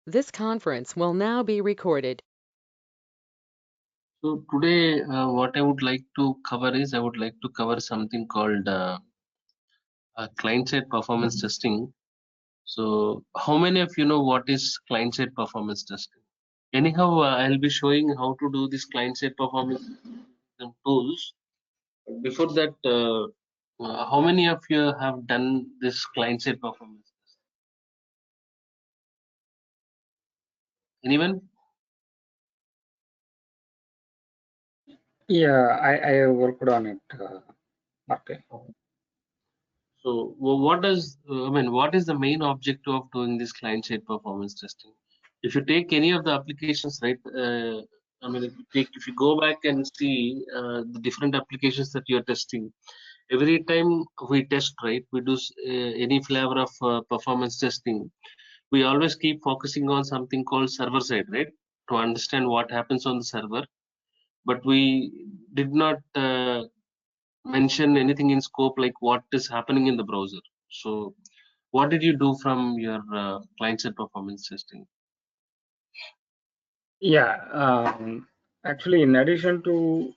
This conference will now be recorded. So today, what I would like to cover is I would like to cover something called client-side performance testing. So how many of you know what is client-side performance testing? Anyhow, I'll be showing how to do this client-side performance tools. Before that, how many of you have done this client-side performance? Anyone? Yeah, I worked on it. Okay. So what does I mean? What is the main objective of doing this client-side performance testing? If you take any of the applications, right? I mean, if you go back and see the different applications that you are testing, every time we test, right? We do any flavor of performance testing. We always keep focusing on something called server side, right? To understand what happens on the server, but we did not mention anything in scope like what is happening in the browser. So what did you do from your client-side performance testing? Yeah, actually, in addition to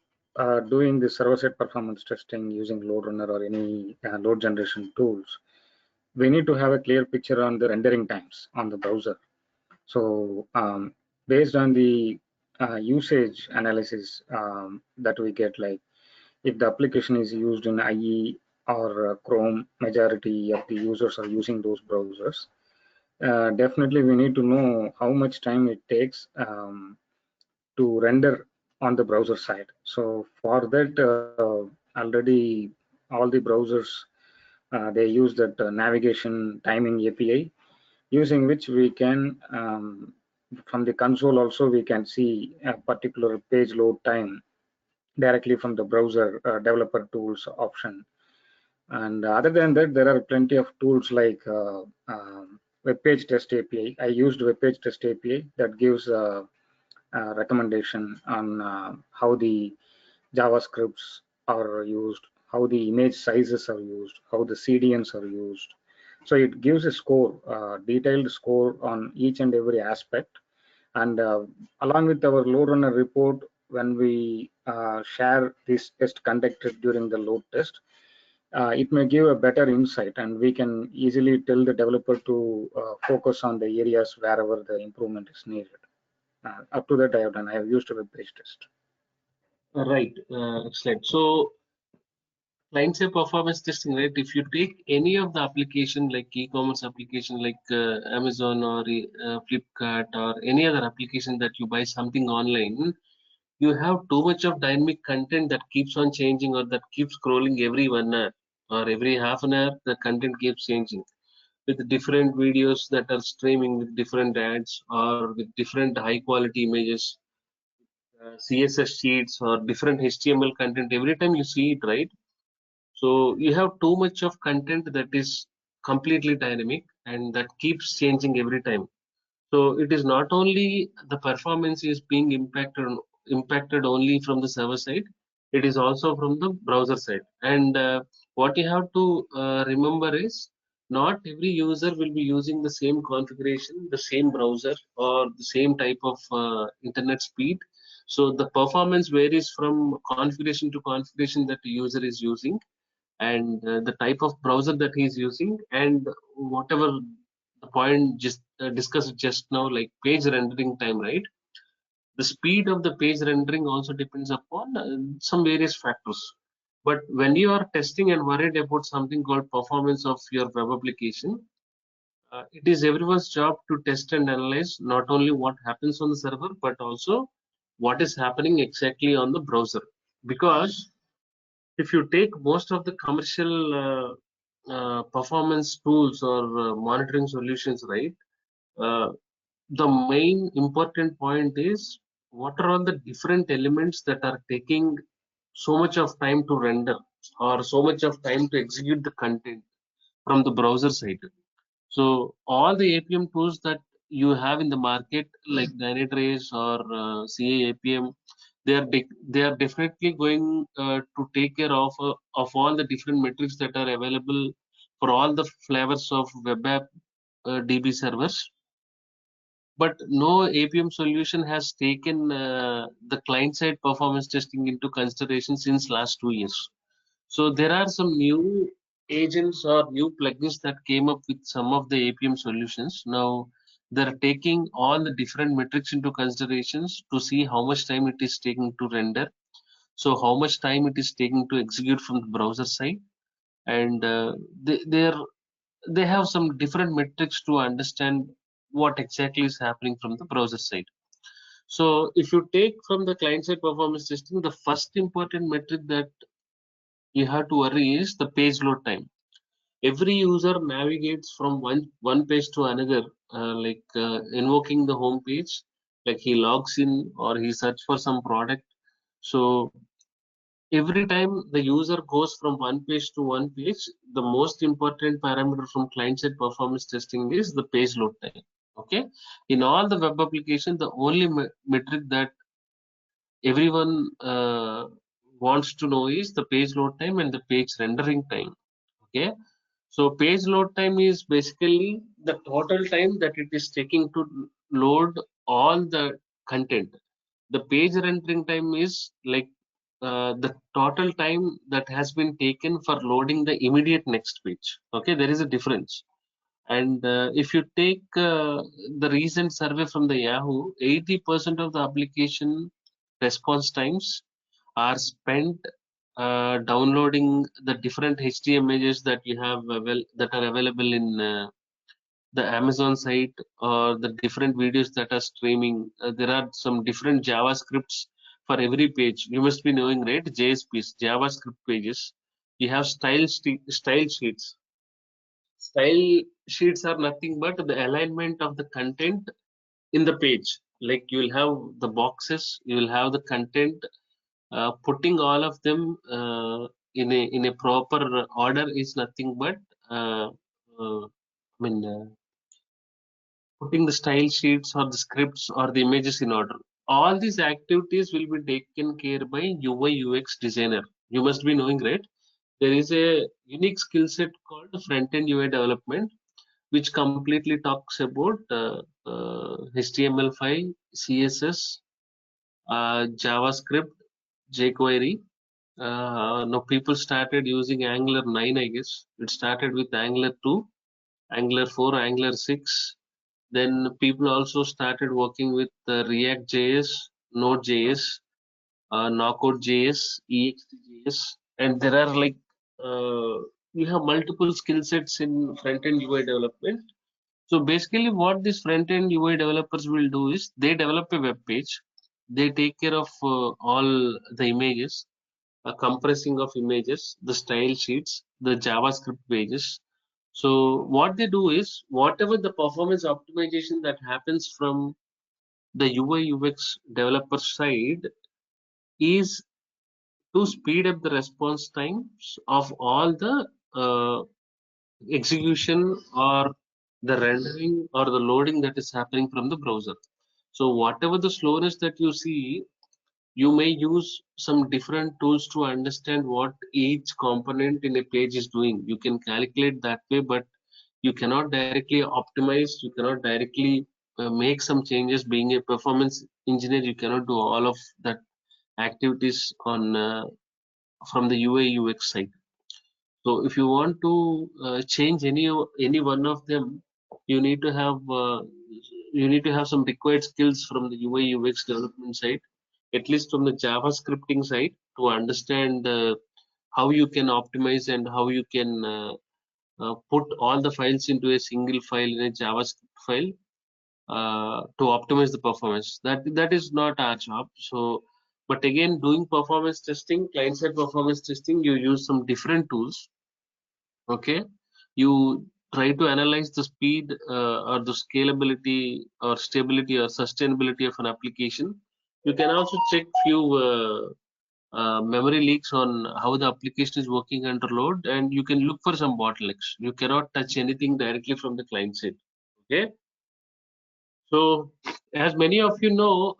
doing the server-side performance testing using load runner or any load generation tools, we need to have a clear picture on the rendering times on the browser. So, based on the usage analysis that we get, like if the application is used in IE or Chrome, majority of the users are using those browsers. Definitely, we need to know how much time it takes to render on the browser side. So for that, already all the browsers they use that navigation timing API, using which we can from the console also we can see a particular page load time directly from the browser developer tools option. And other than that, there are plenty of tools like web page test API. I used web page test API that gives recommendation on how the JavaScripts are used, how the image sizes are used, how the CDNs are used. So it gives a score, detailed score on each and every aspect. And along with our load runner report, when we share this test conducted during the load test, it may give a better insight, and we can easily tell the developer to focus on the areas wherever the improvement is needed. Up to that, I have done. I have used a web page test. Right, excellent. So client-side performance testing, right? If you take any of the application like e-commerce application like Amazon or Flipkart or any other application that you buy something online, you have too much of dynamic content that keeps on changing or that keeps scrolling every 1 hour or every half an hour. The content keeps changing with different videos that are streaming with different ads or with different high quality images, CSS sheets or different HTML content. Every time you see it, right? So you have too much of content that is completely dynamic and that keeps changing every time. So it is not only the performance is being impacted only from the server side, it is also from the browser side. And what you have to remember is not every user will be using the same configuration, the same browser, or the same type of internet speed. So the performance varies from configuration to configuration that the user is using, and the type of browser that he is using, and whatever the point just discussed just now, like page rendering time, right? The speed of the page rendering also depends upon some various factors. But when you are testing and worried about something called performance of your web application, it is everyone's job to test and analyze not only what happens on the server but also what is happening exactly on the browser. Because if you take most of the commercial performance tools or monitoring solutions, right? Uh, the main important point is what are all the different elements that are taking so much of time to render or so much of time to execute the content from the browser side. So all the APM tools that you have in the market, like Dynatrace or CA APM, they are definitely going to take care of all the different metrics that are available for all the flavors of web app DB servers. but no APM solution has taken the client-side performance testing into consideration since last 2 years. So there are some new agents or new plugins that came up with some of the APM solutions. Now they're taking all the different metrics into considerations to see how much time it is taking to render. So how much time it is taking to execute from the browser side, and they have some different metrics to understand what exactly is happening from the browser side. So if you take from the client side performance testing, the first important metric that you have to worry is the page load time. Every user navigates from one page to another, invoking the home page, like he logs in or he search for some product. So every time the user goes from one page to one page, the most important parameter from client side performance testing is the page load time. Okay, in all the web application, the only metric that everyone wants to know is the page load time and the page rendering time. Okay, so page load time is basically the total time that it is taking to load all the content. The page rendering time is like the total time that has been taken for loading the immediate next page. Okay, there is a difference. And if you take the recent survey from the Yahoo, 80% of the application response times are spent downloading the different HTML images that you have that are available in the Amazon site, or the different videos that are streaming. There are some different JavaScripts for every page. You must be knowing, right? JSPs, JavaScript pages. You have style sheets. Style sheets are nothing but the alignment of the content in the page. Like you will have the boxes, you will have the content. Putting all of them in a proper order is nothing but I mean. Putting the style sheets or the scripts or the images in order. All these activities will be taken care by UI UX designer. You must be knowing, right? There is a unique skill set called front-end UI development, which completely talks about HTML5, CSS, JavaScript, jQuery. Now people started using Angular 9, I guess. It started with Angular 2, Angular 4, Angular 6. Then people also started working with React JS, Node JS, Knockout JS, EXT and there are like you have multiple skill sets in front-end UI development. So basically, what these front-end UI developers will do is they develop a web page. They take care of all the images, compressing of images, the style sheets, the JavaScript pages. So what they do is whatever the performance optimization that happens from the UI UX developer side is to speed up the response times of all the execution or the rendering or the loading that is happening from the browser. So whatever the slowness that you see, you may use some different tools to understand what each component in a page is doing. You can calculate that way, but you cannot directly optimize, you cannot directly make some changes. Being a performance engineer, you cannot do all of that activities on from the UI UX side. So if you want to change any one of them, you need to have some required skills from the UI UX development side, at least from the JavaScripting side, to understand how you can optimize and how you can put all the files into a single file in a JavaScript file to optimize the performance. That is not our job. So, but again, doing performance testing, client-side performance testing, you use some different tools. Okay, you try to analyze the speed or the scalability or stability or sustainability of an application. You can also check few memory leaks on how the application is working under load, and you can look for some bottlenecks. You cannot touch anything directly from the client side. Okay, so as many of you know,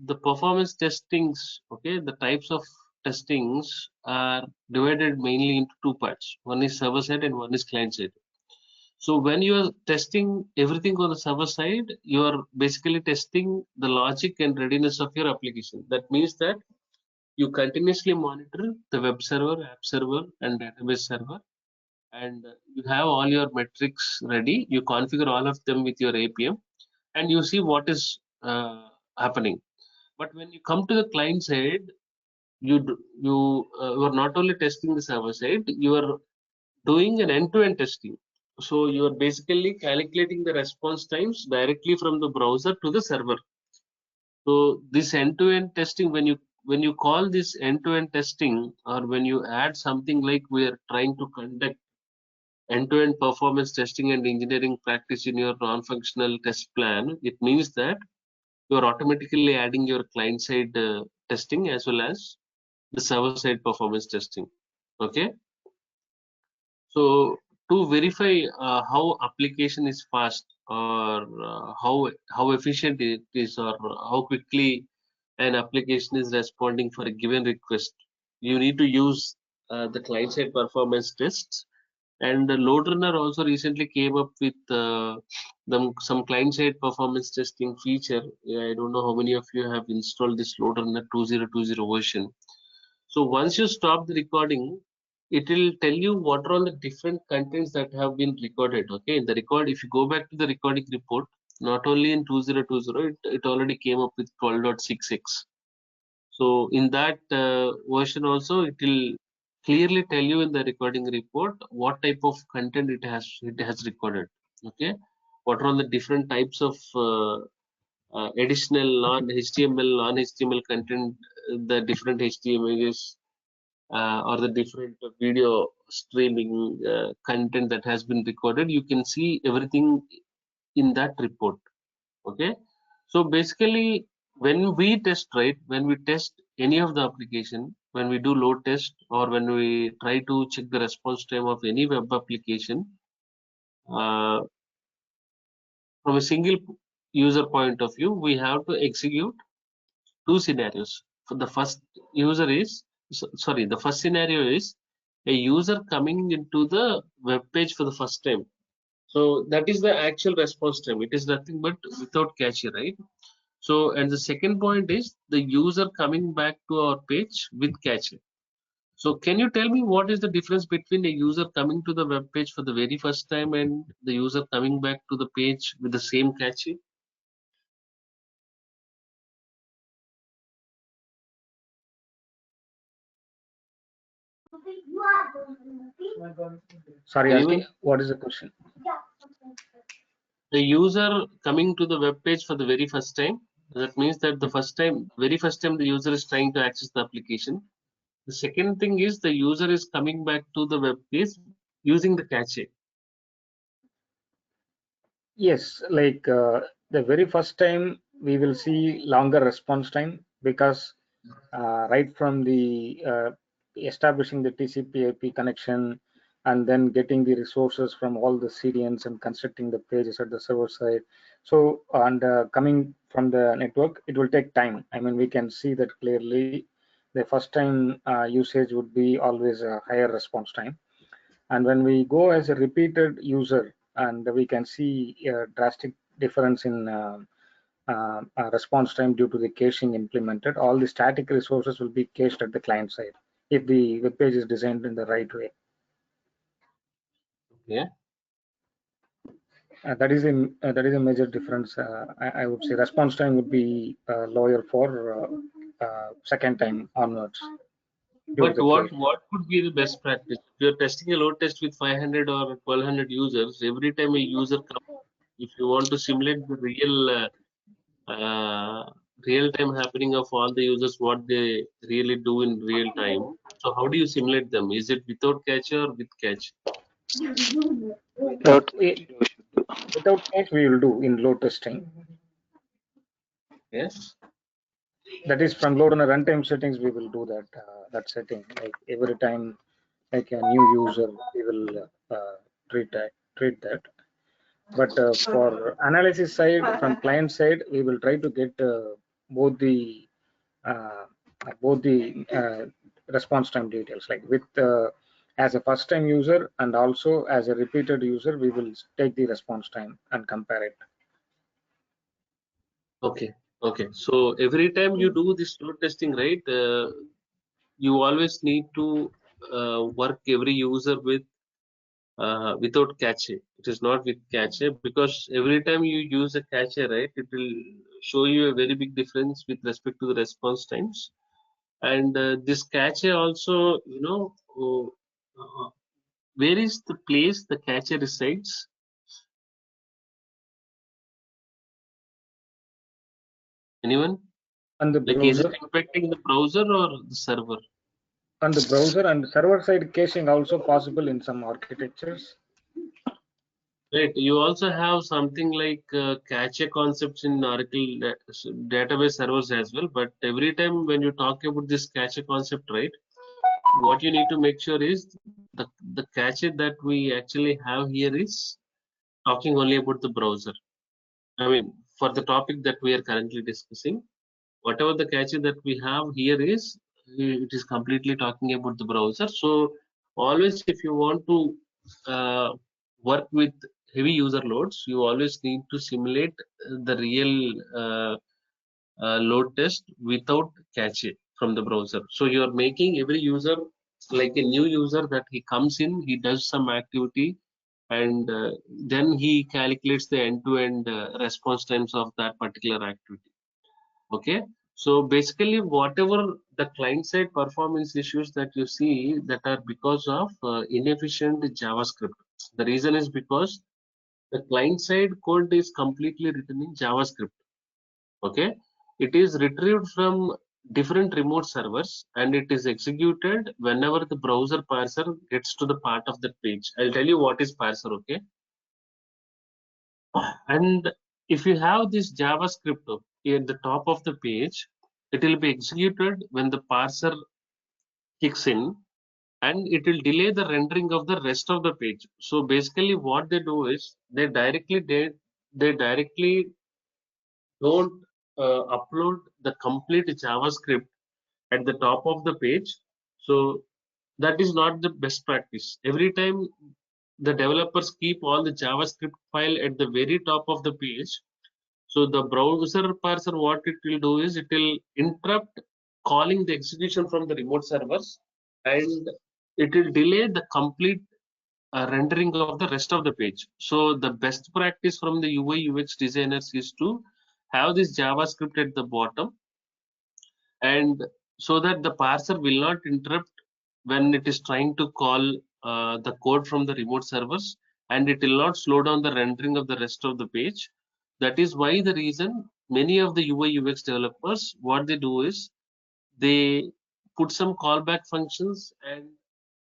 the performance testings, okay, the types of testings are divided mainly into two parts. One is server side and one is client side. So when you are testing everything on the server side, you are basically testing the logic and readiness of your application. That means that you continuously monitor the web server, app server, and database server, and you have all your metrics ready. You configure all of them with your APM, and you see what is happening. But when you come to the client side, you are not only testing the server side, you are doing an end-to-end testing. So you are basically calculating the response times directly from the browser to the server. So this end-to-end testing, when you call this end-to-end testing, or when you add something like we are trying to conduct end-to-end performance testing and engineering practice in your non-functional test plan, it means that you are automatically adding your client-side testing as well as the server-side performance testing. Okay. So to verify how application is fast, or how efficient it is, or how quickly an application is responding for a given request, you need to use the client-side performance tests. And the LoadRunner also recently came up with some client-side performance testing feature. I don't know how many of you have installed this LoadRunner 2020 version. So once you stop the recording, it will tell you what are all the different contents that have been recorded. Okay, in the record, if you go back to the recording report, not only in 2020, it already came up with 12.66. So in that version also, it will clearly tell you in the recording report what type of content it has recorded. Okay, what are all the different types of additional non-HTML, non-HTML content, the different HTMLs, or the different video streaming content that has been recorded. You can see everything in that report. Okay, so basically when we test, right, when we test any of the application, when we do load test, or when we try to check the response time of any web application, uh, from a single user point of view, we have to execute two scenarios. For the first user is, sorry, the first scenario is a user coming into the web page for the first time. So that is the actual response time. It is nothing but without cache, right? So, and the second point is the user coming back to our page with cache. So can you tell me what is the difference between a user coming to the web page for the very first time and the user coming back to the page with the same cache? Sorry, Anyone? asking what is the question? The user coming to the web page for the very first time, that means that the very first time the user is trying to access the application. The second thing is the user is coming back to the web page using the cache. Yes, like the very first time we will see longer response time because right from the establishing the TCP/IP connection and then getting the resources from all the CDNs and constructing the pages at the server side. So, and coming from the network, it will take time. I mean, we can see that clearly. The first time usage would be always a higher response time. And when we go as a repeated user, and we can see a drastic difference in response time due to the caching implemented. All the static resources will be cached at the client side if the web page is designed in the right way. Yeah. That is a major difference. I would say response time would be lower for second time onwards due to But the what cache. could be the best practice? If you're testing a load test with 500 or 1200 users, every time a user comes, if you want to simulate the real time happening of all the users, what they really do in real time. So how do you simulate them? Is it without cache or with cache? Without Eh, you should do. Without cache, we will do in load testing. Yes. That is from load on a runtime settings. We will do that that setting. Like every time, like a new user, we will treat that. But for analysis side, from client side, we will try to get both the uh, both the response time details, like with As a first time user and also as a repeated user, we will take the response time and compare it. Okay. Okay. So every time you do this load testing, right, you always need to work every user with without cache. It is not with cache, because every time you use a cache, right, it will show you a very big difference with respect to the response times. And this cache also, where is the place the cache resides? Anyone? And the Like, is it browser impacting the browser or the server? and the browser and server side caching also possible in some architectures. Right. You also have something like cache concepts in Oracle database servers as well. But every time when you talk about this cache concept, right, what you need to make sure is the cache that we actually have here is talking only about the browser. I mean, for the topic that we are currently discussing, whatever the cache that we have here is, it is completely talking about the browser. So always, if you want to work with heavy user loads, you always need to simulate the real load test without cache from the browser. So you are making every user like a new user, that he comes in, he does some activity, and then he calculates the end-to-end response times of that particular activity. Okay, so basically whatever the client side performance issues that you see, that are because of inefficient JavaScript. The reason is because the client side code is completely written in JavaScript. Okay, it is retrieved from different remote servers, and it is executed whenever the browser parser gets to the part of the page. I'll tell you what is parser. Okay, and if you have this JavaScript at the top of the page, it will be executed when the parser kicks in, and it will delay the rendering of the rest of the page. So basically what they do is they directly don't upload the complete JavaScript at the top of the page. So that is not the best practice. Every time the developers keep all the JavaScript file at the very top of the page. So the browser parser, what it will do is it will interrupt calling the execution from the remote servers, and it will delay the complete rendering of the rest of the page. So the best practice from the UI UX designers is to have this JavaScript at the bottom, and so that the parser will not interrupt when it is trying to call the code from the remote servers, and it will not slow down the rendering of the rest of the page. That is why the reason many of the UI UX developers, what they do is they put some callback functions, and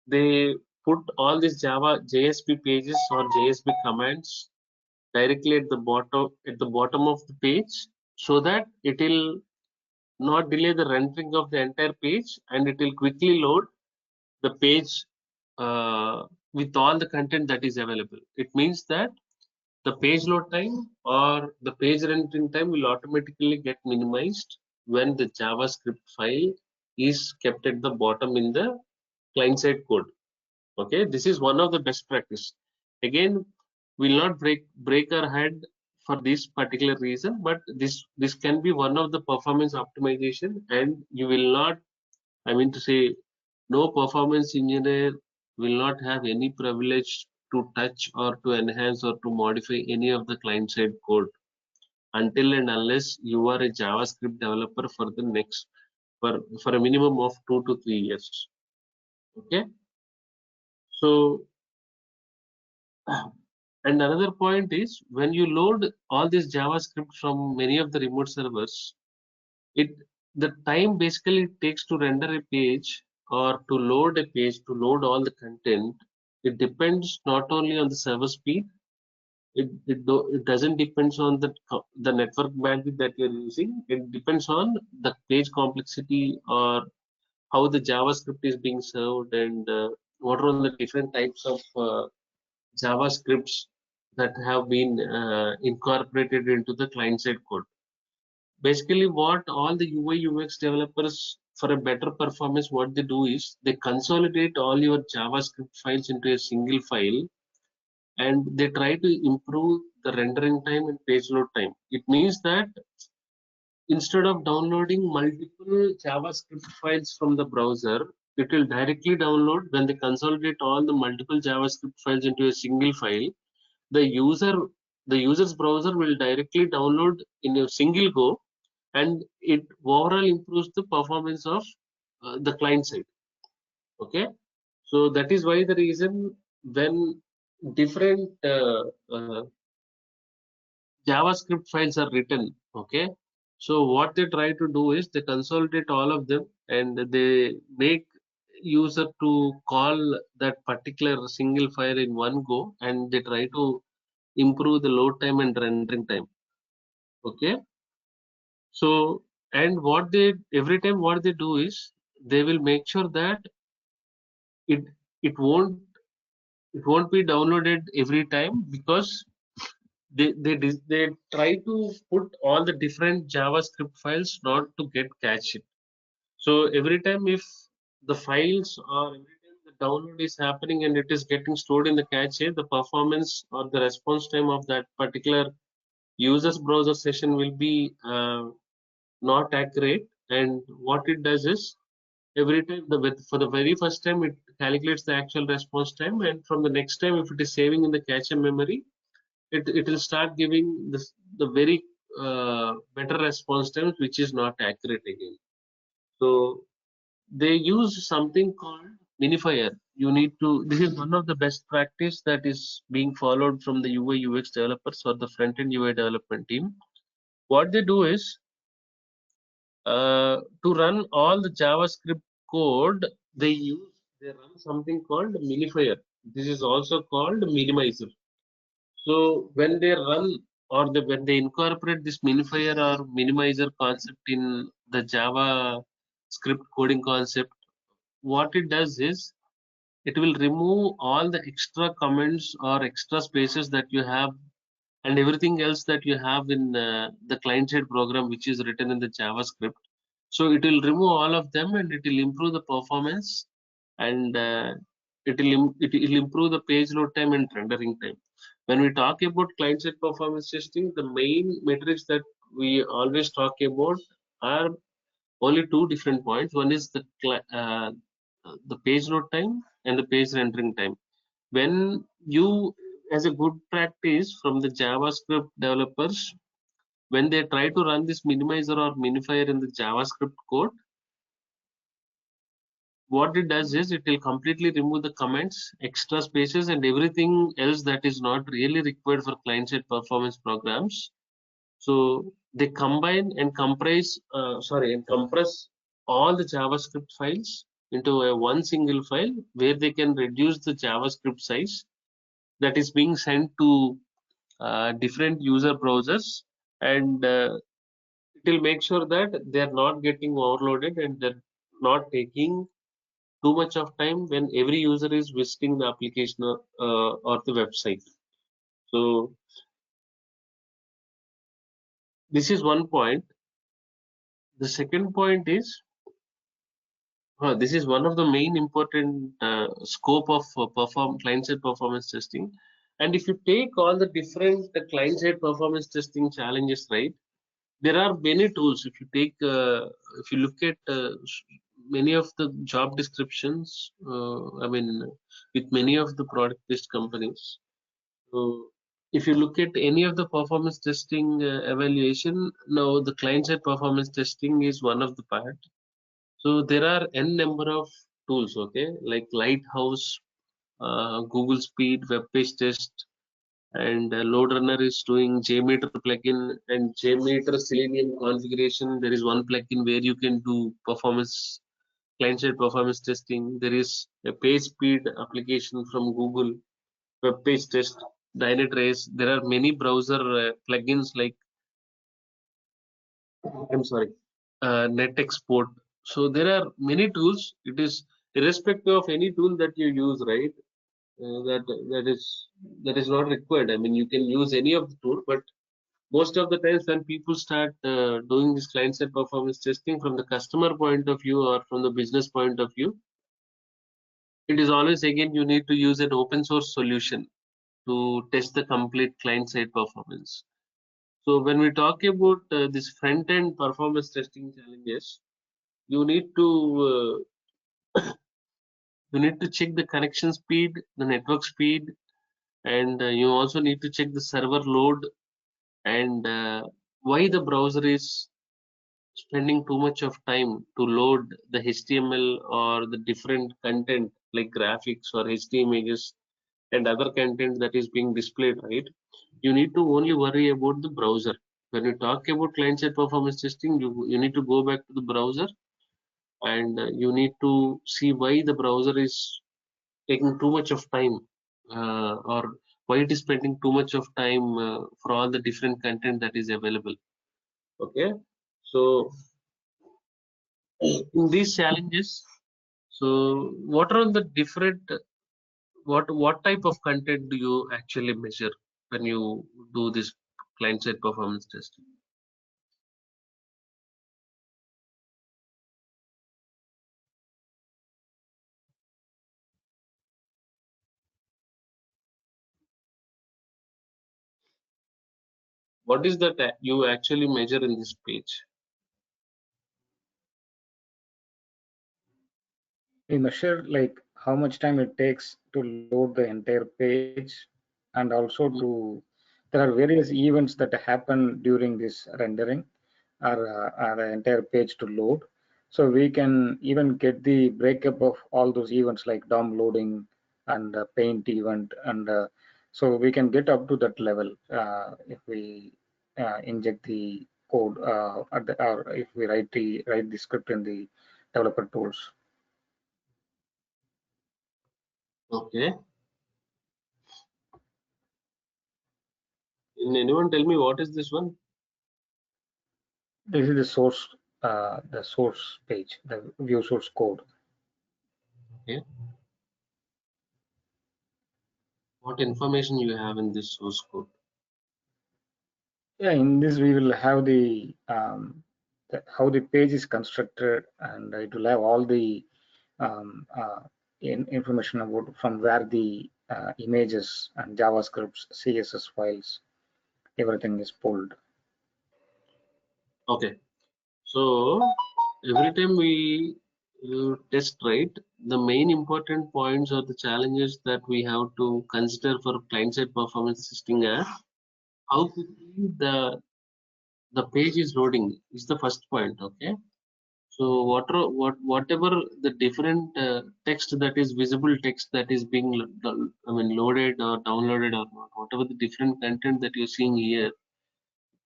they put all these Java JSP pages or JSP commands directly at the bottom of the page, so that it will not delay the rendering of the entire page, and it will quickly load the page with all the content that is available. It means that the page load time or the page rendering time will automatically get minimized when the JavaScript file is kept at the bottom in the client side code. Okay, this is one of the best practice. Again, we'll not break our head for this particular reason, but this can be one of the performance optimization, and you will not, I mean to say, no performance engineer will not have any privilege to touch or to enhance or to modify any of the client side code until and unless you are a JavaScript developer for the next for a minimum of 2 to 3 years. Okay, so and another point is, when you load all this JavaScript from many of the remote servers, it the time basically it takes to render a page or to load a page, to load all the content, it depends not only on the server speed, it doesn't depends on the network bandwidth that you're using. It depends on the page complexity, or how the JavaScript is being served, and what are all the different types of JavaScripts that have been incorporated into the client side code. Basically, what all the UI UX developers for a better performance, what they do is they consolidate all your JavaScript files into a single file, and they try to improve the rendering time and page load time. It means that instead of downloading multiple JavaScript files from the browser, it will directly download when they consolidate all the multiple JavaScript files into a single file. The user's browser will directly download in a single go, and it overall improves the performance of the client side. Okay, so that is why the reason when different JavaScript files are written. Okay, so what they try to do is they consolidate all of them and they make user to call that particular single file in one go, and they try to improve the load time and rendering time. Okay, so and what they every time what they do is they will make sure that it it won't it won't be downloaded every time, because they try to put all the different JavaScript files not to get cached. So every time if the files or every time the download is happening and it is getting stored in the cache, the performance or the response time of that particular user's browser session will be not accurate. And what it does is every time for the very first time it calculates the actual response time, and from the next time if it is saving in the cache memory, it will start giving this the very better response times, which is not accurate again. So they use something called minifier. You need to, this is one of the best practice that is being followed from the UI UX developers or the front end UI development team. What they do is to run all the JavaScript code, they run something called minifier. This is also called minimizer. So when they run or when they incorporate this minifier or minimizer concept in the Java script coding concept, what it does is it will remove all the extra comments or extra spaces that you have and everything else that you have in the client side program which is written in the JavaScript. So it will remove all of them and it will improve the performance, and it will improve the page load time and rendering time. When we talk about client side performance testing, the main metrics that we always talk about are only two different points. One is the page load time and the page rendering time. When you, as a good practice from the JavaScript developers, when they try to run this minimizer or minifier in the JavaScript code, what it does is it will completely remove the comments, extra spaces, and everything else that is not really required for client-side performance programs. So they combine and compress all the JavaScript files into one single file where they can reduce the JavaScript size that is being sent to different user browsers, and it will make sure that they are not getting overloaded and they're not taking too much of time when every user is visiting the application or the website. So this is one point. The second point is this is one of the main important scope of client-side performance testing. And if you take all the different client-side performance testing challenges, right, there are many tools. If you look at many of the job descriptions, I mean, with many of the product-based companies. So if you look at any of the performance testing evaluation, now the client-side performance testing is one of the part. So there are n number of tools, okay, like Lighthouse, Google Speed, Web Page Test, and LoadRunner is doing JMeter plugin and JMeter Selenium configuration. There is one plugin where you can do performance client-side performance testing. There is a page speed application from Google, Web Page Test, Dynatrace. There are many browser plugins like I'm sorry, Net Export. So there are many tools. It is irrespective of any tool that you use, right? That is not required. I mean, you can use any of the tool, but most of the times when people start doing this client side performance testing from the customer point of view or from the business point of view, it is always again you need to use an open source solution to test the complete client side performance. So when we talk about this front end performance testing challenges, you need to check the connection speed, the network speed, and you also need to check the server load and why the browser is spending too much of time to load the HTML or the different content like graphics or HD images and other content that is being displayed, right? You need to only worry about the browser. When you talk about client-side performance testing, you need to go back to the browser and you need to see why the browser is taking too much of time or why it is spending too much of time for all the different content that is available. Okay, so in these challenges, so what are the different what type of content do you actually measure when you do this client side performance testing? What is that you actually measure in this page? We measure like how much time it takes to load the entire page, and also Mm. to there are various events that happen during this rendering or the entire page to load. So we can even get the breakup of all those events like DOM loading and paint event, and so we can get up to that level if we inject the code or if we write the script in the developer tools. Okay. Can anyone tell me what is this one? This is the source page, the view source code. Okay. What information you have in this source code? Yeah, in this we will have how the page is constructed, and it will have all the information about from where the images and JavaScripts, CSS files, everything is pulled. Okay. So every time we test, right, the main important points or the challenges that we have to consider for client-side performance testing are how quickly the page is loading is the first point. Okay. So whatever the different text that is visible text that is being I mean loaded or downloaded or not, whatever the different content that you're seeing here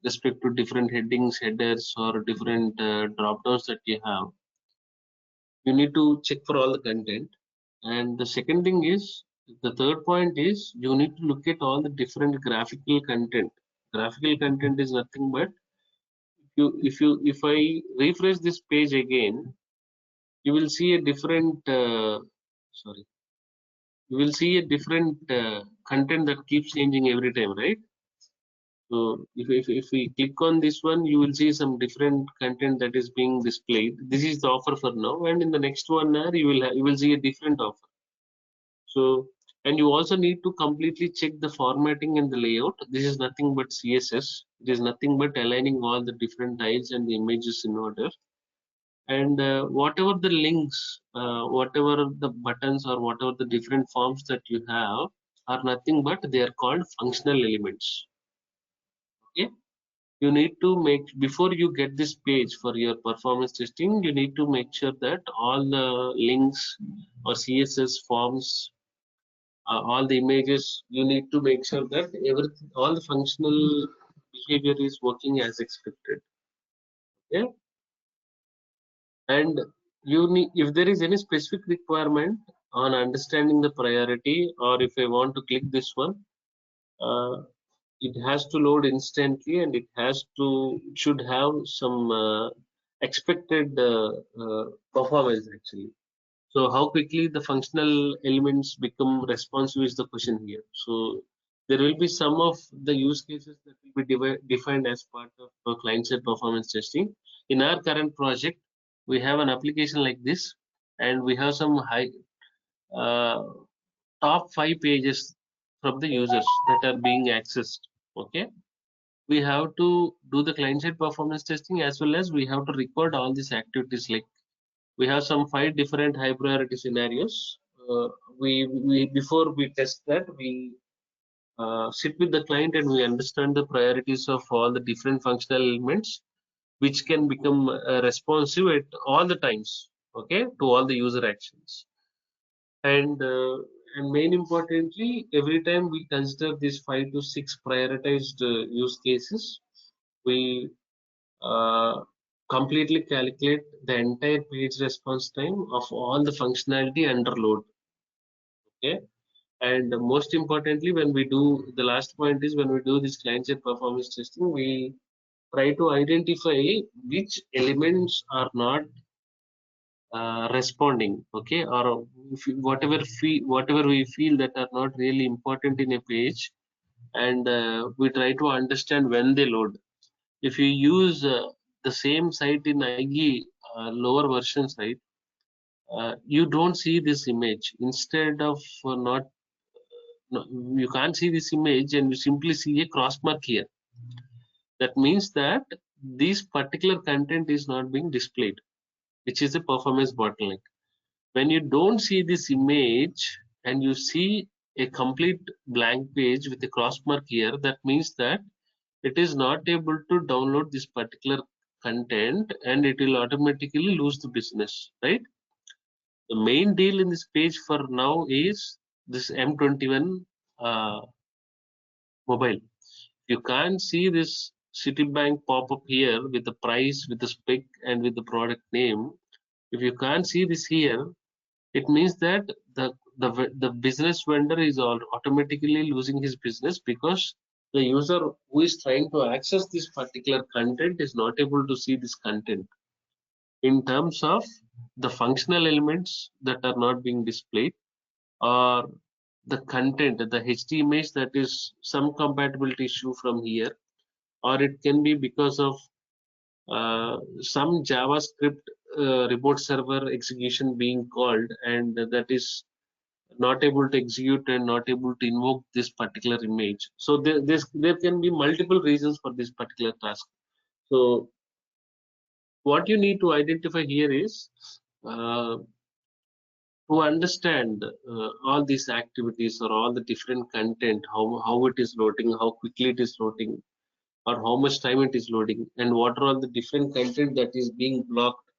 respect to different headings, headers, or different drop downs that you have, you need to check for all the content. And the second thing is, the third point is you need to look at all the different graphical content. Graphical content is nothing but if I refresh this page again, you will see a different sorry, you will see a different content that keeps changing every time, right? So if we click on this one, you will see some different content that is being displayed. This is the offer for now, and in the next one hour, you will see a different offer. So and you also need to completely check the formatting and the layout. This is nothing but CSS. It is nothing but aligning all the different tiles and the images in order. And whatever the links, whatever the buttons or whatever the different forms that you have are nothing but they are called functional elements. Okay. You need to make before you get this page for your performance testing, you need to make sure that all the links or CSS forms, all the images, you need to make sure that everything, all the functional behavior is working as expected. Yeah. And you need, if there is any specific requirement on understanding the priority, or if I want to click this one, uh, it has to load instantly and it should have some expected performance actually. So how quickly the functional elements become responsive is the question here. So There will be some of the use cases that will be defined as part of client-side performance testing. In our current project, we have an application like this, and we have some high uh, top 5 pages from the users that are being accessed. Okay, we have to do the client-side performance testing, as well as we have to record all these activities. Like, we have some 5 different high priority scenarios. We before we test that, we sit with the client and we understand the priorities of all the different functional elements which can become responsive at all the times, okay, to all the user actions. And main importantly, every time we consider these 5 to 6 prioritized use cases, we uh, completely calculate the entire page response time of all the functionality under load. Okay, and most importantly, when we do, the last point is, when we do this client-side performance testing, we try to identify which elements are not responding, okay, or whatever we feel that are not really important in a page, and we try to understand when they load. If you use the same site in IE lower version site, you don't see this image. Instead of not no, you can't see this image, and you simply see a cross mark here. That means that this particular content is not being displayed, which is a performance bottleneck. When you don't see this image and you see a complete blank page with a cross mark here, that means that it is not able to download this particular content, and it will automatically lose the business, right? The main deal in this page for now is this M21 mobile. You can't see this Citibank pop up here with the price, with the spec, and with the product name. If you can't see this here, it means that the business vendor is automatically losing his business, because the user who is trying to access this particular content is not able to see this content in terms of the functional elements that are not being displayed, or the content, the HD image, that is some compatibility issue from here, or it can be because of some JavaScript report server execution being called, and that is not able to execute and not able to invoke this particular image. So there can be multiple reasons for this particular task. So what you need to identify here is uh, to understand all these activities or all the different content, how it is loading, how quickly it is loading, or how much time it is loading, and what are all the different content that is being blocked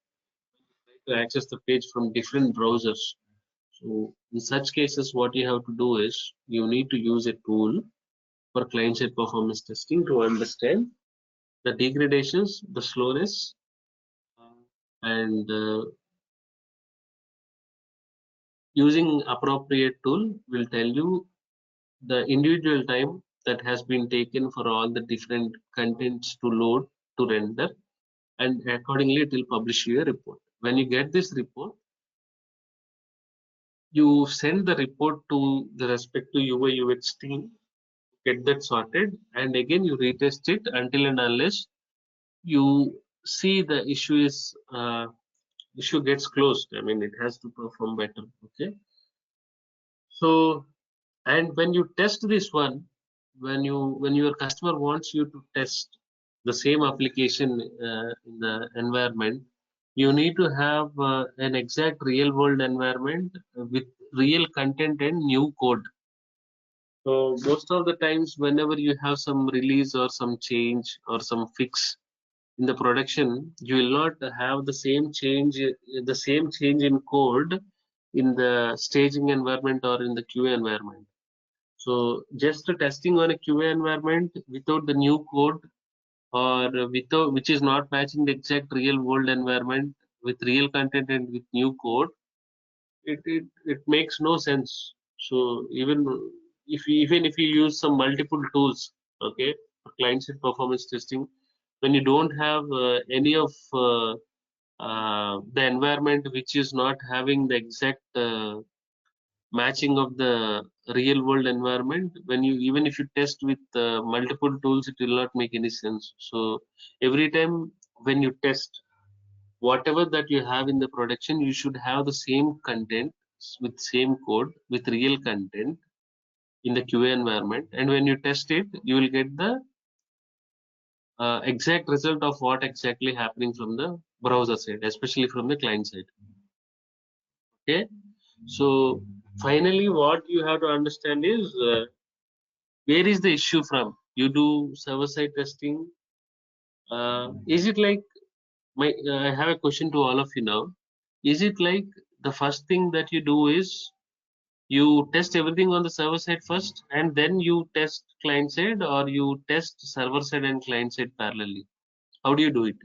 to access the page from different browsers. So in such cases, what you have to do is you need to use a tool for client-side performance testing to understand the degradations, the slowness, and using appropriate tool will tell you the individual time that has been taken for all the different contents to load, to render, and accordingly it will publish you a report. When you get this report, you send the report to the respective UI UX team, get that sorted, and again you retest it until and unless you see the issue gets closed. I mean, it has to perform better. Okay, so, and when you test this one, when your customer wants you to test the same application in the environment, you need to have an exact real world environment with real content and new code. So most of the times, whenever you have some release or some change or some fix in the production, you will not have the same change in code in the staging environment or in the QA environment. So just testing on a QA environment without the new code, or without, which is not matching the exact real world environment with real content and with new code, it makes no sense. So even if you use some multiple tools, okay, for client-side performance testing, when you don't have any of the environment which is not having the exact matching of the real world environment, when you even if you test with multiple tools, it will not make any sense. So every time when you test, whatever that you have in the production, you should have the same content with same code with real content in the QA environment, and when you test it, you will get the exact result of what exactly happening from the browser side, especially from the client side. Okay, so finally what you have to understand is where is the issue from. You do server side testing. Is it like I have a question to all of you now. Is it like the first thing that you do is you test everything on the server side first and then you test client side, or you test server side and client side parallelly? How do you do it?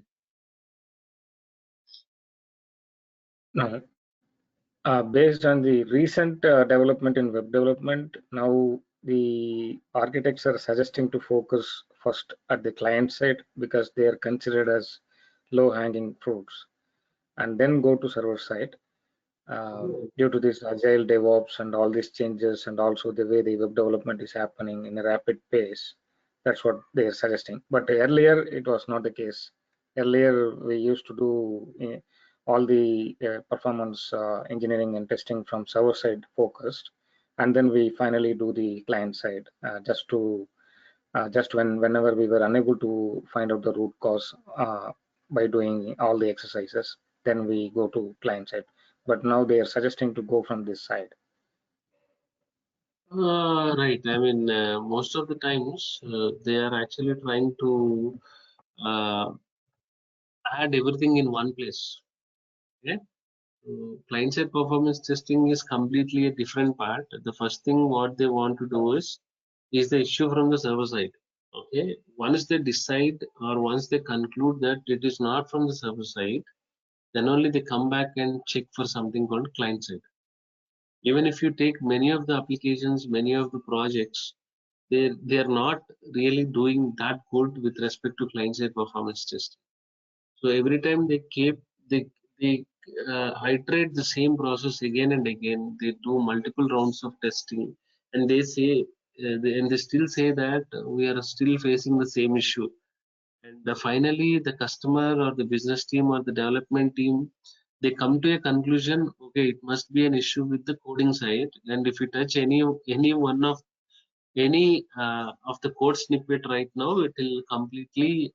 No. Based on the recent development in web development, now the architects are suggesting to focus first at the client side because they are considered as low-hanging fruits, and then go to server side. Due to this agile DevOps and all these changes, and also the way the web development is happening in a rapid pace, that's what they are suggesting. But earlier, it was not the case. Earlier, we used to do all the performance engineering and testing from server side focused, and then we finally do the client side just whenever we were unable to find out the root cause by doing all the exercises, then we go to client side. But now they are suggesting to go from this side. Right. I mean, most of the times they are actually trying to uh, add everything in one place. Okay. Client side performance testing is completely a different part. The first thing what they want to do is the issue from the server side. Okay. Once they decide or once they conclude that it is not from the server side, then only they come back and check for something called client side. Even if you take many of the applications, many of the projects, they are not really doing that good with respect to client side performance testing. So every time they iterate the same process again and again. They do multiple rounds of testing, and they say and they still say that we are still facing the same issue. And finally, the customer or the business team or the development team, they come to a conclusion. Okay, it must be an issue with the coding side. And if you touch any one of the code snippet right now, it will completely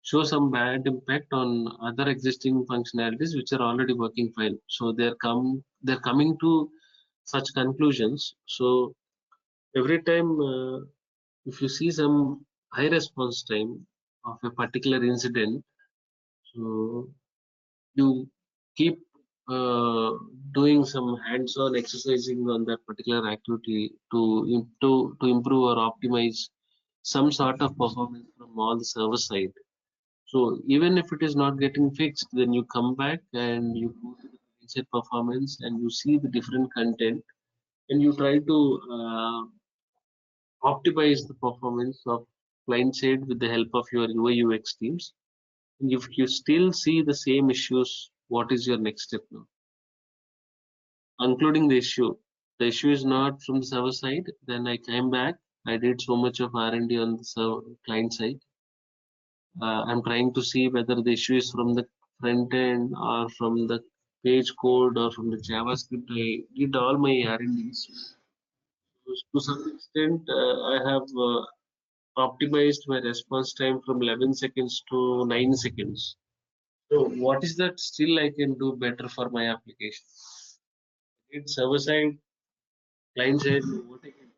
show some bad impact on other existing functionalities which are already working fine. So they're coming to such conclusions. So every time if you see some high response time of a particular incident, so you keep uh, doing some hands-on exercising on that particular activity to improve or optimize some sort of performance from all the server side. So even if it is not getting fixed, then you come back and you go to the client performance and you see the different content and you try to optimize the performance of client side with the help of your UI UX teams. And if you still see the same issues, what is your next step now? Including the issue is not from the server side. Then I came back. I did so much of R&D on the client side. I'm trying to see whether the issue is from the front end or from the page code or from the JavaScript. I did all my R&Ds. To some extent, I have optimized my response time from 11 seconds to 9 seconds. So what is that still I can do better for my application? It's server side, client side, what I can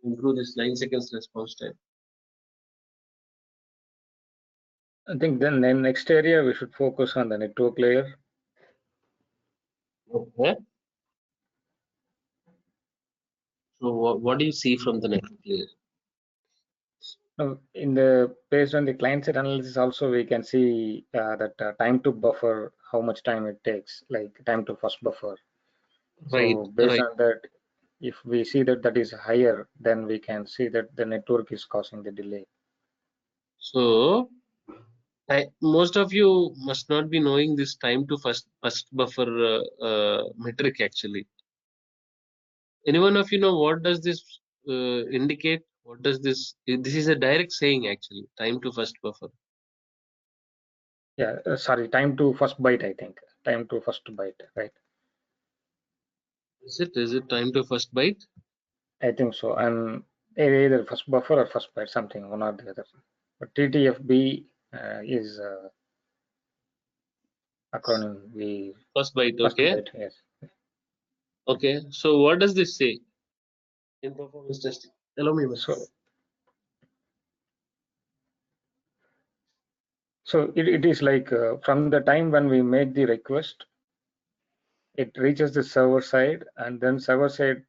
improve this 9 seconds response time. I think then next area we should focus on the network layer. Okay. So what do you see from the network layer? Now, based on the client side analysis, also we can see that time to buffer, how much time it takes, like time to first buffer. Right, So based right. on that, if we see that that is higher, then we can see that the network is causing the delay. So most of you must not be knowing this time to first buffer metric actually. Anyone of you know what does this indicate? What does this? This is a direct saying actually. Time to first buffer. Yeah, sorry, time to first byte, I think. Time to first byte, right? Is it? Is it time to first byte? I think so. And either first buffer or first byte, something, one or the other. But TTFB is acronym. We First byte. first Okay. byte, yes. Okay. So what does this say in performance testing? Allow me one. So it is like from the time when we make the request, it reaches the server side, and then server side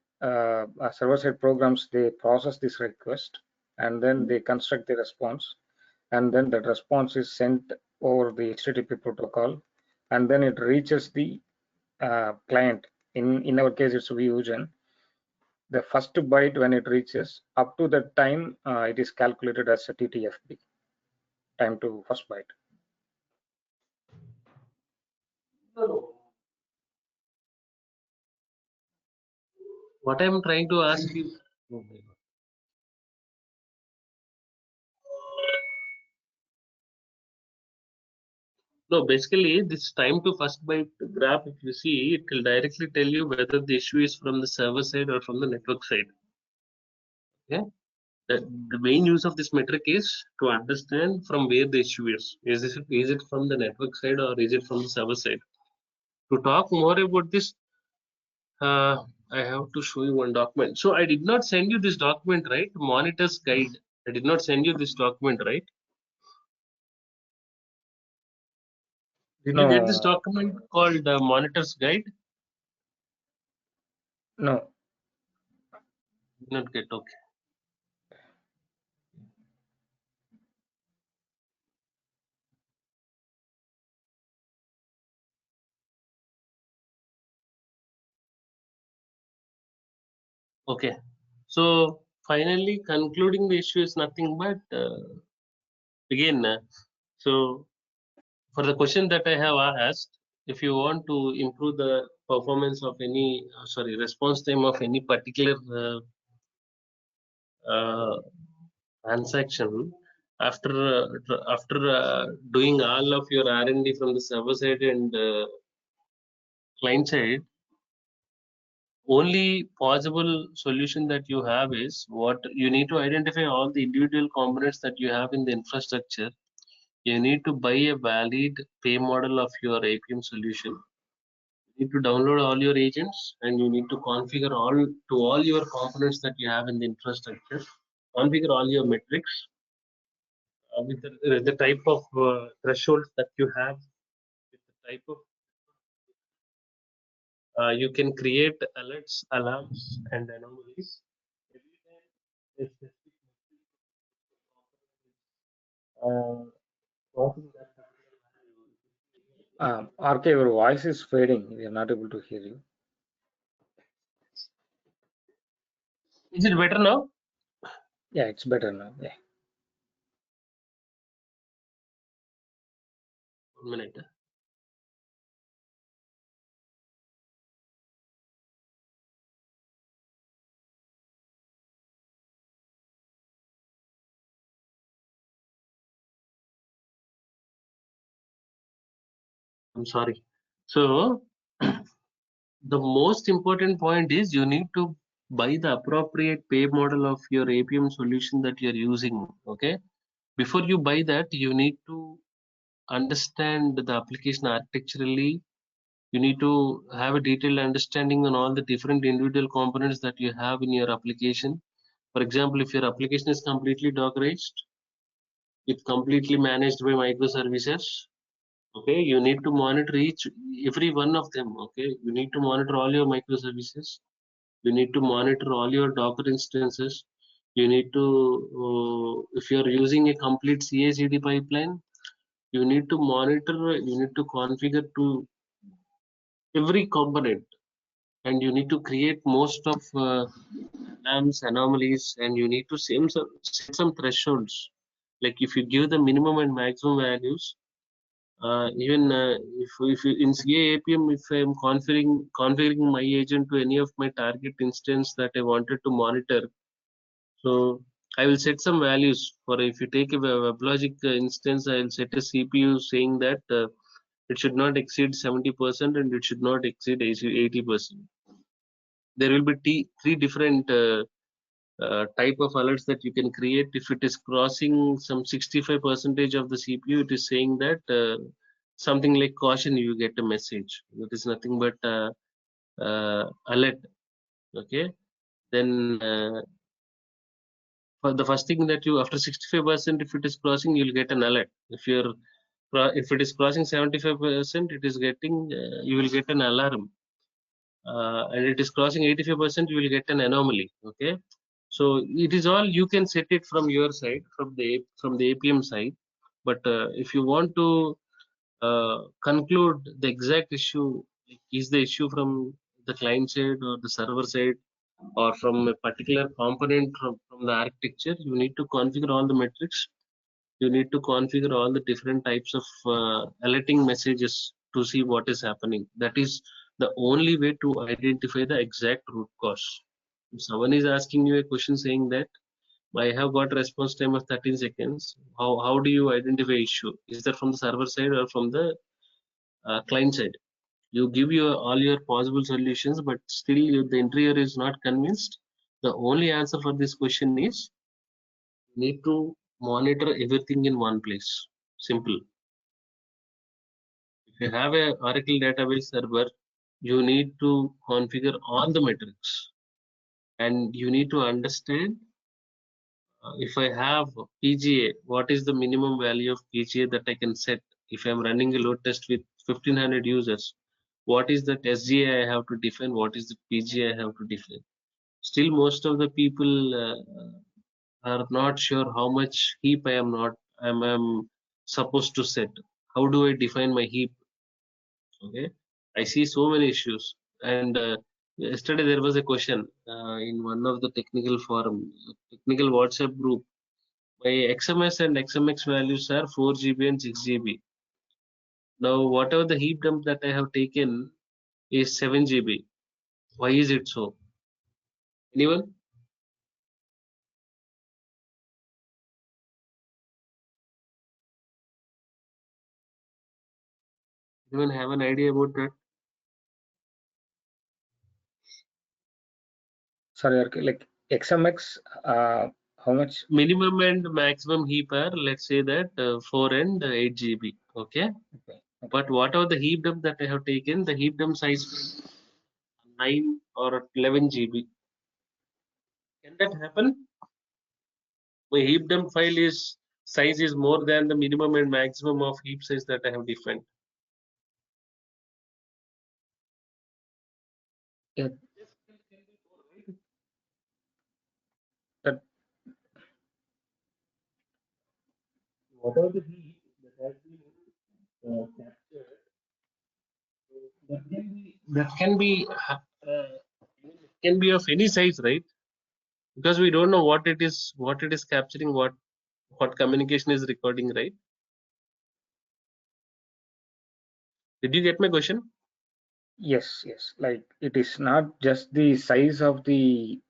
programs, they process this request, and then they construct the response, and then that response is sent over the HTTP protocol, and then it reaches the client. In our case, it's Vusion. The first byte when it reaches, up to that time, it is calculated as a TTFB, time to first byte. No. What I'm trying to ask you. Oh my God. No, basically this time to first byte graph, if you see, it will directly tell you whether the issue is from the server side or from the network side. Okay. The main use of this metric is to understand from where the issue is. Is it from the network side or is it from the server side? To talk more about this, I have to show you one document. So I did not send you this document, right? Monitor's guide. I did not send you this document, right? Did you get this No, document called Monitor's Guide? no, Did not get. Okay. Okay. So finally, concluding the issue is nothing but again. So for the question that I have asked, if you want to improve the performance of any, sorry, response time of any particular transaction, after doing all of your R&D from the server side and client side, only possible solution that you have is what you need to identify all the individual components that you have in the infrastructure. You need to buy a valid pay model of your APM solution. You need to download all your agents and you need to configure all your components that you have in the infrastructure. Configure all your metrics with the type of thresholds that you have, with the type of you can create alerts, alarms, and anomalies. Every time a specific uh, crossing that particular value. RK, your voice is fading. We are not able to hear you. Is it better now? Yeah, it's better now. Yeah. 1 minute. I'm sorry. So the most important point is you need to buy the appropriate pay model of your APM solution that you're using. Okay. Before you buy that, you need to understand the application architecturally. You need to have a detailed understanding on all the different individual components that you have in your application. For example, if your application is completely Dockerized, it's completely managed by microservices. Okay, you need to monitor every one of them. Okay, you need to monitor all your microservices. You need to monitor all your Docker instances. You need to, if you are using a complete CI/CD pipeline, you need to monitor. You need to configure to every component, and you need to create most of alarms, anomalies, and you need to set some thresholds. Like if you give the minimum and maximum values, Even if in CA APM, if I'm configuring my agent to any of my target instance that I wanted to monitor, so I will set some values. For if you take a WebLogic instance, I will set a CPU saying that it should not exceed 70% and it should not exceed 80%. There will be three different type of alerts that you can create. If it is crossing some 65% of the CPU, it is saying that something like caution, you get a message. That is nothing but alert. Okay. Then for the first thing that you, after 65%, if it is crossing, you'll get an alert. If it is crossing 75%, it is getting you will get an alarm. And it is crossing 85%, you will get an anomaly. Okay. So it is all, you can set it from your side, from the APM side. But if you want to conclude the exact issue, like, is the issue from the client side or the server side or from a particular component from the architecture, you need to configure all the metrics. You need to configure all the different types of alerting messages to see what is happening. That is the only way to identify the exact root cause. If someone is asking you a question saying that I have got a response time of 13 seconds, how do you identify issue? Is that from the server side or from the client side? You give all your possible solutions, but still the interviewer is not convinced. The only answer for this question is need to monitor everything in one place. Simple. If you have a Oracle database server, you need to configure all the metrics, and you need to understand if I have PGA, what is the minimum value of PGA that I can set? If I'm running a load test with 1500 users, what is that SGA I have to define? What is the PGA I have to define? Still, most of the people are not sure how much heap I'm supposed to set. How do I define my heap? Okay, I see so many issues. And yesterday there was a question in one of the technical WhatsApp group. My XMS and XMX values are 4 GB and 6 GB. Now, whatever the heap dump that I have taken is 7 GB. Why is it so? Anyone? Anyone have an idea about that? Sorry, like XMX, how much? Minimum and maximum heap are, let's say that 4 and 8 GB. Okay. Okay. But whatever the heap dump that I have taken, the heap dump size is 9 or 11 GB. Can that happen? My heap dump file is size is more than the minimum and maximum of heap size that I have defined. Yeah, that Whatever the heap that has been captured, that can be of any size, right? Because we don't know what it is capturing, what communication is recording, right? Did you get my question? yes, yes. Like it is not just the size of that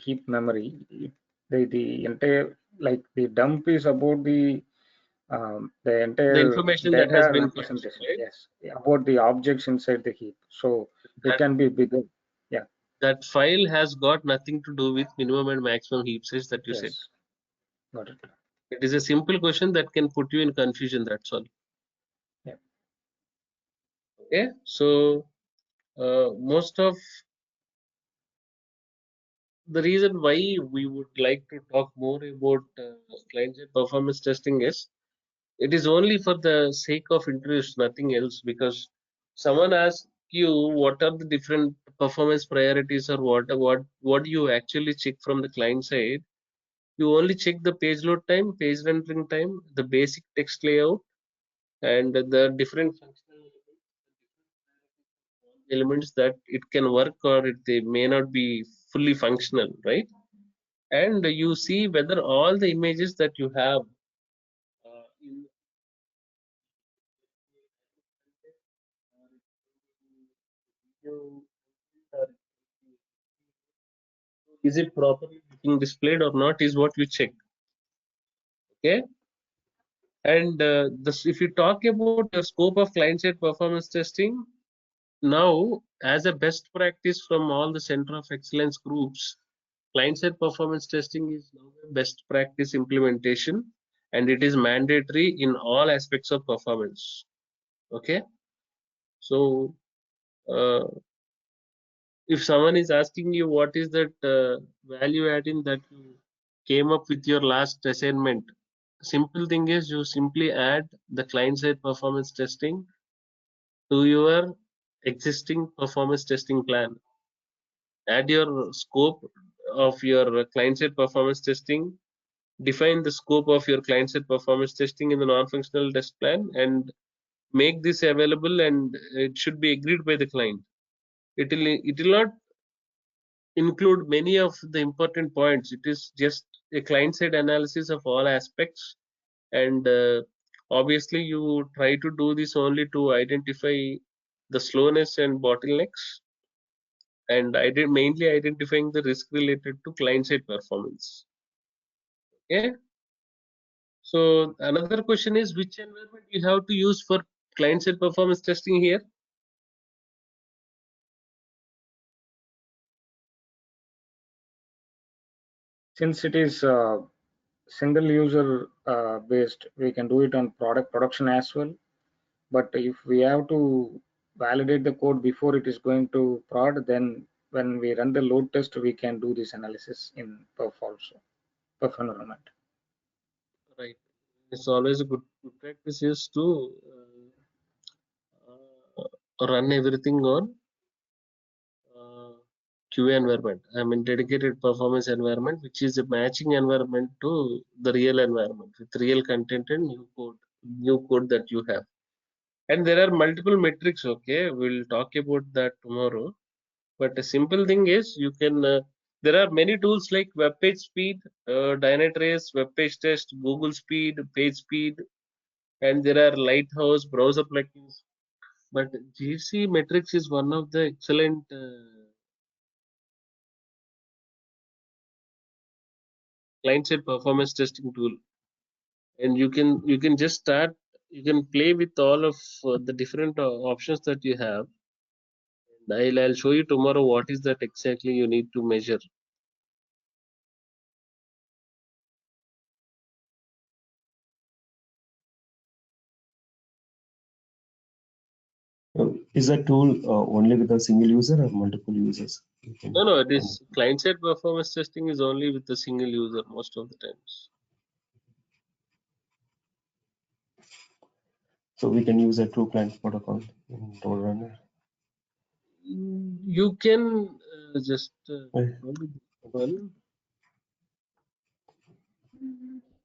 heap memory. The entire, like the dump is about the The entire information that has data been captured, representation. right? Yes, about the objects inside the heap. So it That can be bigger. Yeah. that file has got nothing to do with minimum and maximum heap size that you said. Yes. Got it. It is a simple question that can put you in confusion. That's all. Yeah. Okay. So most of the reason why we would like to talk more about client-side performance testing is it is only for the sake of interest, nothing else. Because someone asks you what are the different performance priorities or what do you actually check from the client side. You only check the page load time, page rendering time, the basic text layout, and the different functional elements that it can work or they may not be fully functional, right? And you see whether all the images that you have is it properly being displayed or not is what you check. Okay. And if you talk about the scope of client-side performance testing, now as a best practice from all the center of excellence groups, client-side performance testing is now a best practice implementation, and it is mandatory in all aspects of performance. Okay. So uh, if someone is asking you what is that value adding that you came up with your last assignment, simple thing is you simply add the client side performance testing to your existing performance testing plan. Add your scope of your client side performance testing, define the scope of your client side performance testing in the non-functional test plan, and make this available, and it should be agreed by the client. It will not include many of the important points. It is just a client side analysis of all aspects, and obviously you try to do this only to identify the slowness and bottlenecks, and mainly identifying the risk related to client side performance. Okay. So another question is, which environment you have to use for client side performance testing here? Since it is single user based, we can do it on production as well. But if we have to validate the code before it is going to prod, then when we run the load test, we can do this analysis in perf also, perf environment. Right. It's always a good practice is to run everything on QA environment. I mean dedicated performance environment, which is a matching environment to the real environment with real content and new code that you have. And there are multiple metrics. Okay, we'll talk about that tomorrow. But a simple thing is you can. There are many tools like web page speed, Dynatrace, web page test, Google speed, page speed, and there are Lighthouse browser plugins. But GC metrics is one of the excellent client-side performance testing tool, and you can just start. You can play with all of the different options that you have. I'll show you tomorrow what is that exactly you need to measure. Is that tool only with a single user or multiple users? No, this client-side performance testing is only with a single user most of the times. So we can use a true client protocol in Roadrunner. You can just Right.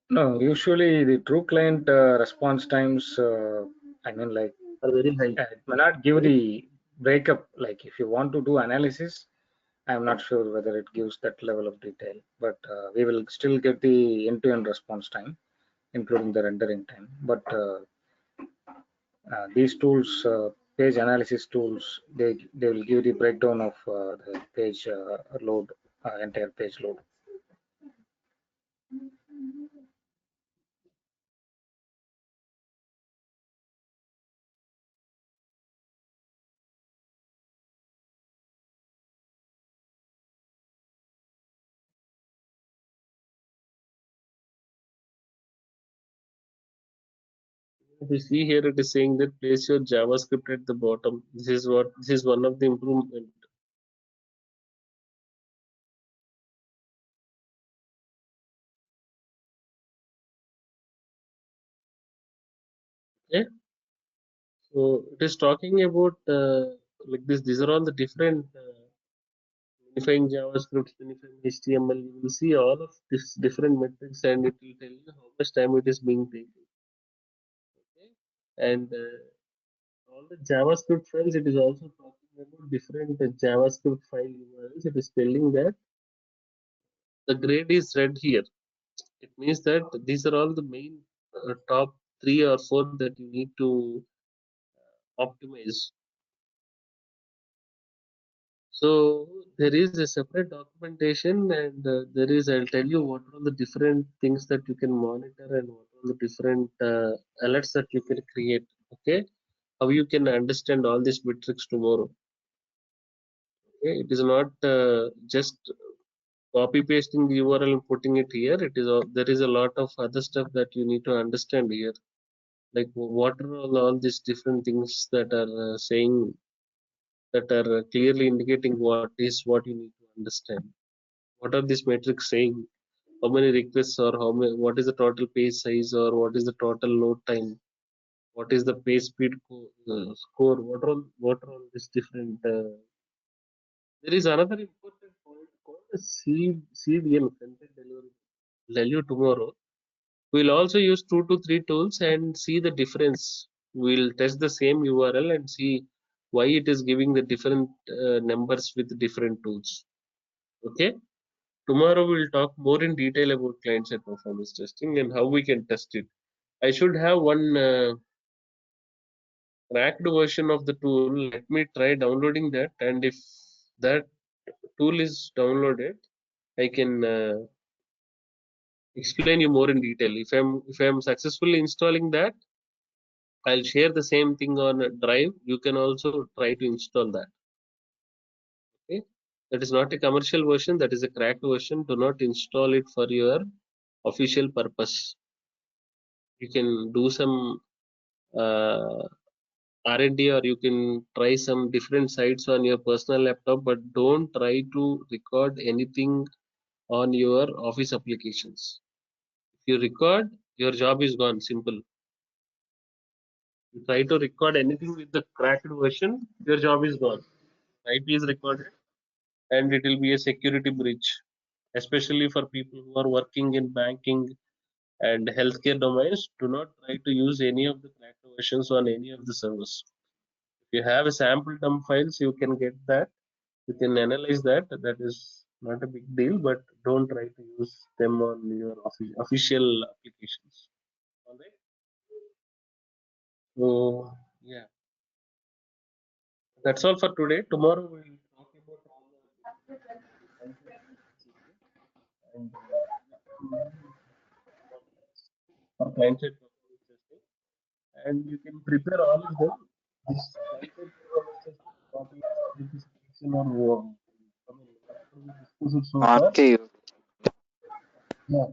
No, usually the true client response times, I mean, like, are very high. it may not give the breakup. Like, if you want to do analysis, I'm not sure whether it gives that level of detail, but we will still get the end-to-end response time, including the rendering time. But these tools, page analysis tools, they will give the breakdown of the page load, entire page load. If you see here, it is saying that place your JavaScript at the bottom. This is one of the improvement. Okay, so it is talking about like this. These are all the different unifying JavaScript, unifying HTML. You will see all of these different metrics, and it will tell you how much time it is being taken. Okay, and all the JavaScript files. It is also talking about different JavaScript file URLs. It is telling that the grade is red here. It means that these are all the main top 3 or 4 that you need to optimize. So there is a separate documentation, and there is, I'll tell you what are the different things that you can monitor and what are the different alerts that you can create. Okay, how you can understand all these metrics tomorrow. Okay, it is not just copy pasting the URL and putting it here. It is there is a lot of other stuff that you need to understand here. Like what are all these different things that are saying, that are clearly indicating what you need to understand. What are these metrics saying? How many requests, or how many, what is the total page size, or what is the total load time? What is the page speed score? What are all these different? There is another important point called the CDL, content delivery. I'll tell you tomorrow. We'll also use 2 to 3 tools and see the difference. We'll test the same URL and see why it is giving the different numbers with different tools. Okay. Tomorrow we'll talk more in detail about client-side performance testing and how we can test it. I should have one cracked version of the tool. Let me try downloading that, and if that tool is downloaded, I can explain you more in detail. If I'm successfully installing that, I'll share the same thing on a drive. You can also try to install that. Okay, that is not a commercial version. That is a cracked version. Do not install it for your official purpose. You can do some R&D, or you can try some different sites on your personal laptop, but don't try to record anything on your office applications. If you record, your job is gone. Simple. You try to record anything with the cracked version, your job is gone. IP is recorded, and it will be a security breach, especially for people who are working in banking and healthcare domains. Do not try to use any of the cracked versions on any of the servers. If you have a sample dump files, you can get that. You can analyze that. That is not a big deal, but don't try to use them on your official applications. All right. So yeah, that's all for today. Tomorrow we'll talk about all the and for client-side performance testing, and you can prepare all of them. This client-side performance testing, copy, specification, or I mean, whatever we discussed so far. RK, Yeah.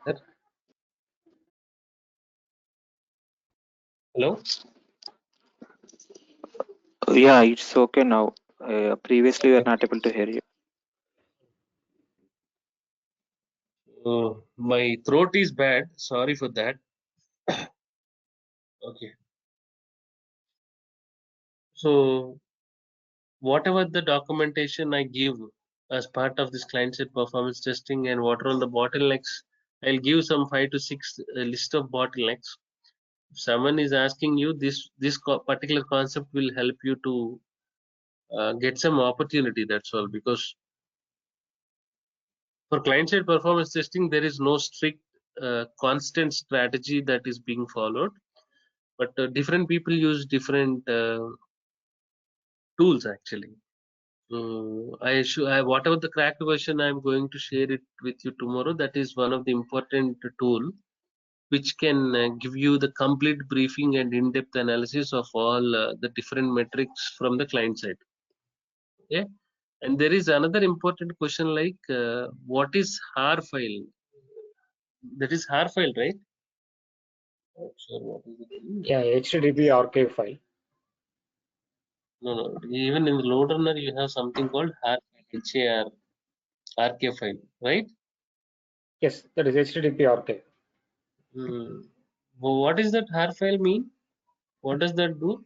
That, hello. yeah, it's okay now. Previously, we were Okay. not able to hear you. My throat is bad. Sorry for that. Okay. So whatever the documentation I give as part of this client-side performance testing, and what are all the bottlenecks, I'll give some 5 to 6 list of bottlenecks. If someone is asking you, this particular concept will help you to get some opportunity. That's all. Because for client-side performance testing, there is no strict constant strategy that is being followed, but different people use different tools actually. Whatever the cracked version, I'm going to share it with you tomorrow. That is one of the important tool which can give you the complete briefing and in-depth analysis of all the different metrics from the client side. Okay, and there is another important question like what is har file? That is har file, right? Not sure what is it. Yeah, HTTP archive file. No, no. Even in the load runner, you have something called har file, HAR file, right? Yes, that is HTTP archive. What is that har file mean? What does that do?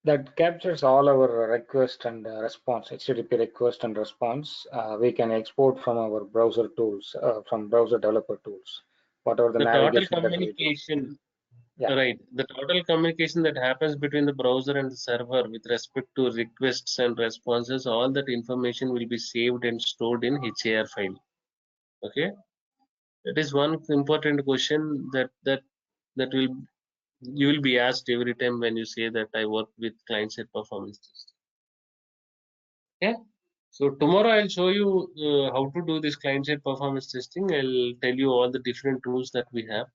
That captures all our request and response, HTTP request and response. We can export from our browser tools, from browser developer tools, whatever the The total navigation that we do. communication, Yeah, right? The total communication that happens between the browser and the server with respect to requests and responses, all that information will be saved and stored in HAR file. Okay, that is one important question that will you will be asked every time when you say that I work with client-side performance testing. Okay. So tomorrow I'll show you how to do this client-side performance testing. I'll tell you all the different tools that we have,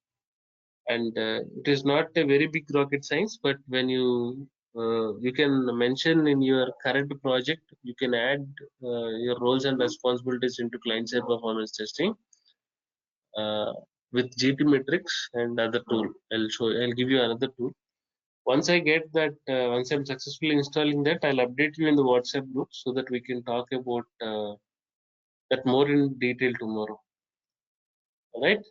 and it is not a very big rocket science. But when you can mention in your current project, you can add your roles and responsibilities into client-side performance testing with GP metrics and other tool. I'll give you another tool. Once I get that, once I'm successfully installing that, I'll update you in the WhatsApp group so that we can talk about that more in detail tomorrow. All right.